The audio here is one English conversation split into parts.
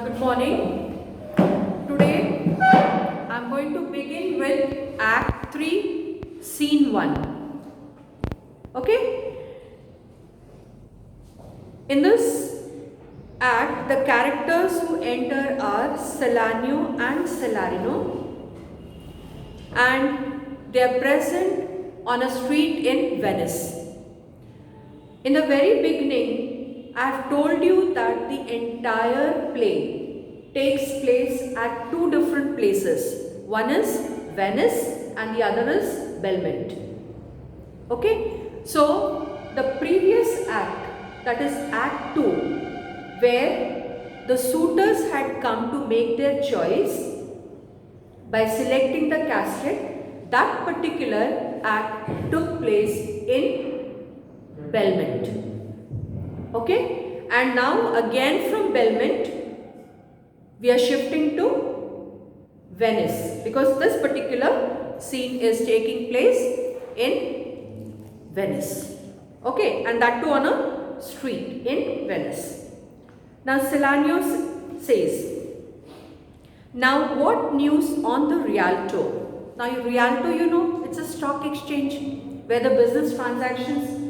Good morning. Today I am going to begin with Act 3, Scene 1. Okay? In this act, the characters who enter are Celanio and Celarino, and they are present on a street in Venice. In the very beginning, I have told you that the entire play takes place at two different places. One is Venice and the other is Belmont. Okay? So, the previous act, that is Act 2, where the suitors had come to make their choice by selecting the casket, that particular act took place in Belmont. Okay, and now again from Belmont we are shifting to Venice because this particular scene is taking place in Venice. Okay, and that too on a street in Venice. Now Celanio says, now what news on the Rialto? Now Rialto, you know, it's a stock exchange where the business transactions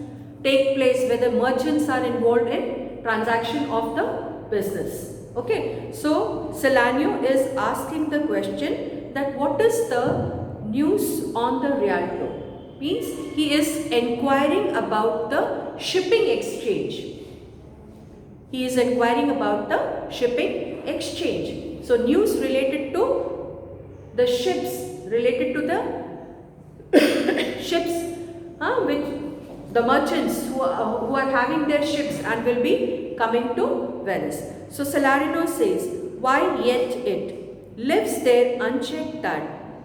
take place, where the merchants are involved in transaction of the business. Okay, so Celanio is asking the question that what is the news on the Rialto? Means he is inquiring about the shipping exchange. He is inquiring about the shipping exchange. So news related to the ships, related to the ships which the merchants who are having their ships and will be coming to Venice. So Celarino says, why yet it lives there unchecked that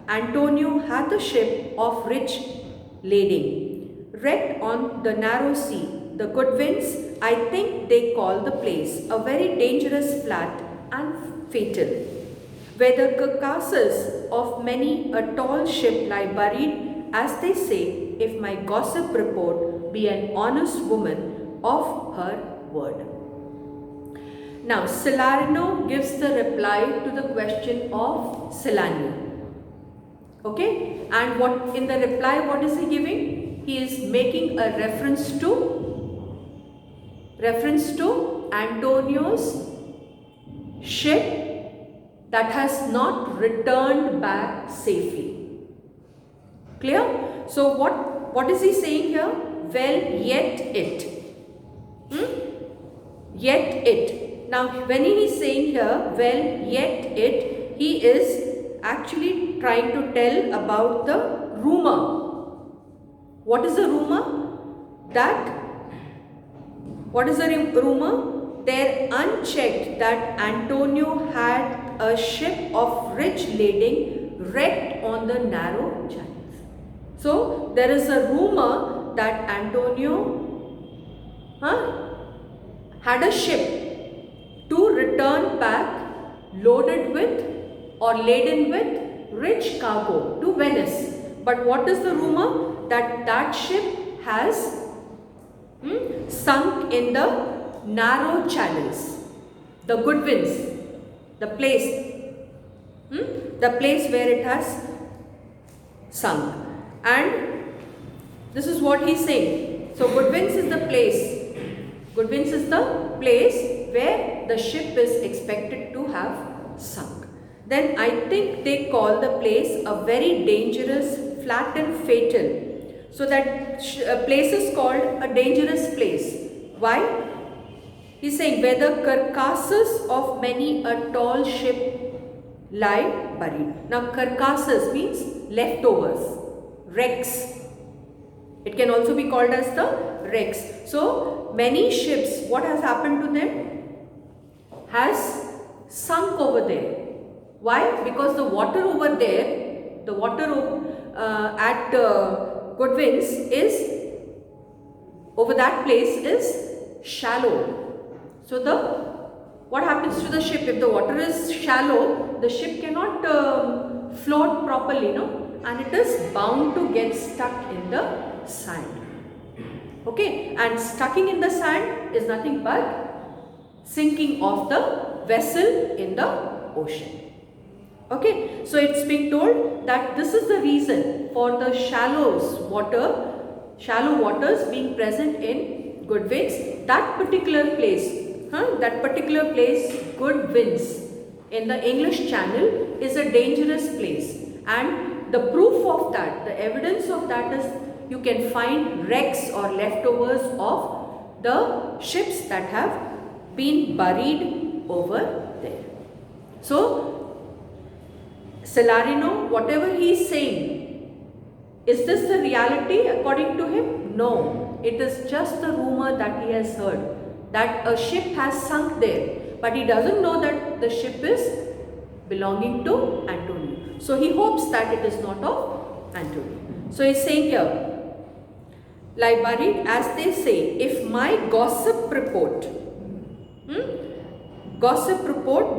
Antonio hath a ship of rich lading, wrecked on the narrow sea. The good winds, I think they call the place, a very dangerous flat and fatal, where the carcasses of many a tall ship lie buried, as they say, if my gossip report be an honest woman of her word. Now, Celarino gives the reply to the question of Celanio. Okay? And what in the reply, what is he giving? He is making a reference to Antonio's ship that has not returned back safely. Clear? So what is he saying here? Well, yet it. Yet it. Now, when he is saying here, well, yet it, he is actually trying to tell about the rumor. What is the rumor? What is the rumor? There unchecked that Antonio had a ship of rich lading wrecked on the narrow channels. So, there is a rumor that Antonio had a ship to return back loaded with or laden with rich cargo to Venice. But what is the rumor? That ship has sunk in the narrow channels, the good winds, the place where it has sunk. And this is what he is saying. So Goodwins is the place. Goodwins is the place where the ship is expected to have sunk. Then I think they call the place a very dangerous, flat and fatal. So that place is called a dangerous place. Why? He is saying where the carcasses of many a tall ship lie buried. Now carcasses means leftovers. Wrecks. It can also be called as the wrecks. So, many ships, what has happened to them? Has sunk over there. Why? Because the water over there, the water at Goodwins is, over that place is shallow. So, what happens to the ship? If the water is shallow, the ship cannot float properly, no? And it is bound to get stuck in the sand. Okay, and stucking in the sand is nothing but sinking of the vessel in the ocean. Okay, so it's being told that this is the reason for the shallow waters being present in good winds. That particular place, good winds in the English Channel is a dangerous place, and the proof of that, the evidence of that is you can find wrecks or leftovers of the ships that have been buried over there. So Salarino, whatever he is saying, is this the reality according to him? No, it is just the rumor that he has heard, that a ship has sunk there, but he doesn't know that the ship is belonging to Antonio. So he hopes that it is not of Antonio. So he is saying here, lie buried, as they say, if my gossip report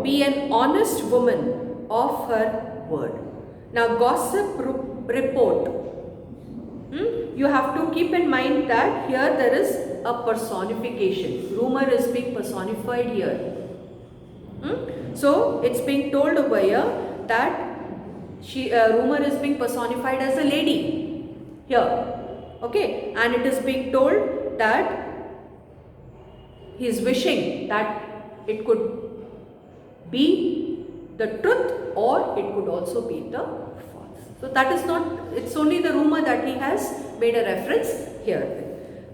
be an honest woman of her word. Now gossip report, you have to keep in mind that here there is a personification. Rumor is being personified here. So it's being told over here that rumor is being personified as a lady here. Okay, and it is being told that he is wishing that it could be the truth or it could also be the false. So that is not, it's only the rumor that he has made a reference here.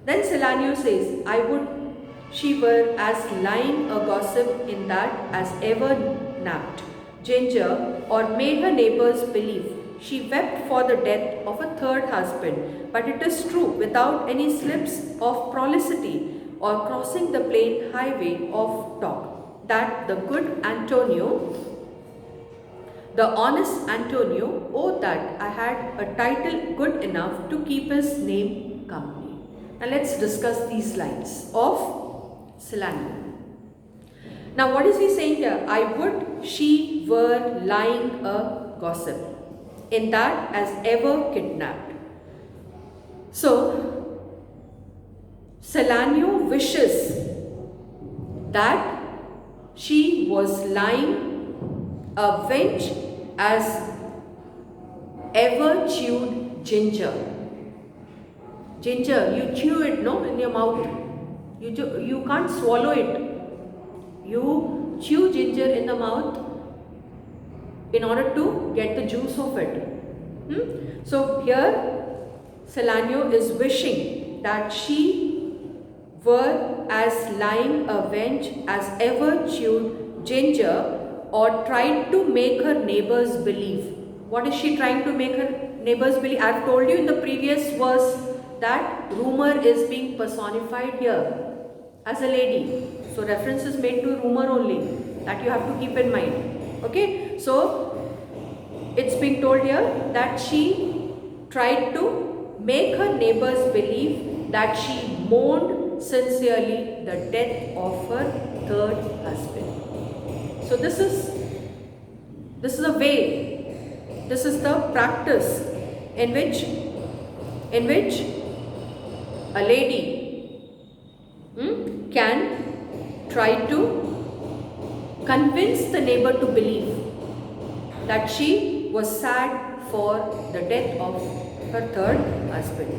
Then Celanio says, I would she were as lying a gossip in that as ever napped ginger or made her neighbors believe. She wept for the death of a third husband, but it is true, without any slips of prolixity or crossing the plain highway of talk, that the good Antonio, the honest Antonio, oh that I had a title good enough to keep his name company. Now let's discuss these lines of Salanio. Now what is he saying here? I would she were lying a gossip, in that as ever kidnapped. So Salanio wishes that she was lying a wench as ever chewed ginger. Ginger, you chew it, no, in your mouth. You can't swallow it. You chew ginger in the mouth in order to get the juice of it. So here Salanio is wishing that she were as lying a wench as ever chewed ginger, or tried to make her neighbors believe. What is she trying to make her neighbors believe? I have told you in the previous verse that rumor is being personified here as a lady. So reference is made to rumor only, that you have to keep in mind. Okay, so it's being told here that she tried to make her neighbors believe that she mourned sincerely the death of her third husband. So this is a way, this is the practice in which a lady can try to convince the neighbor to believe that she was sad for the death of her third husband.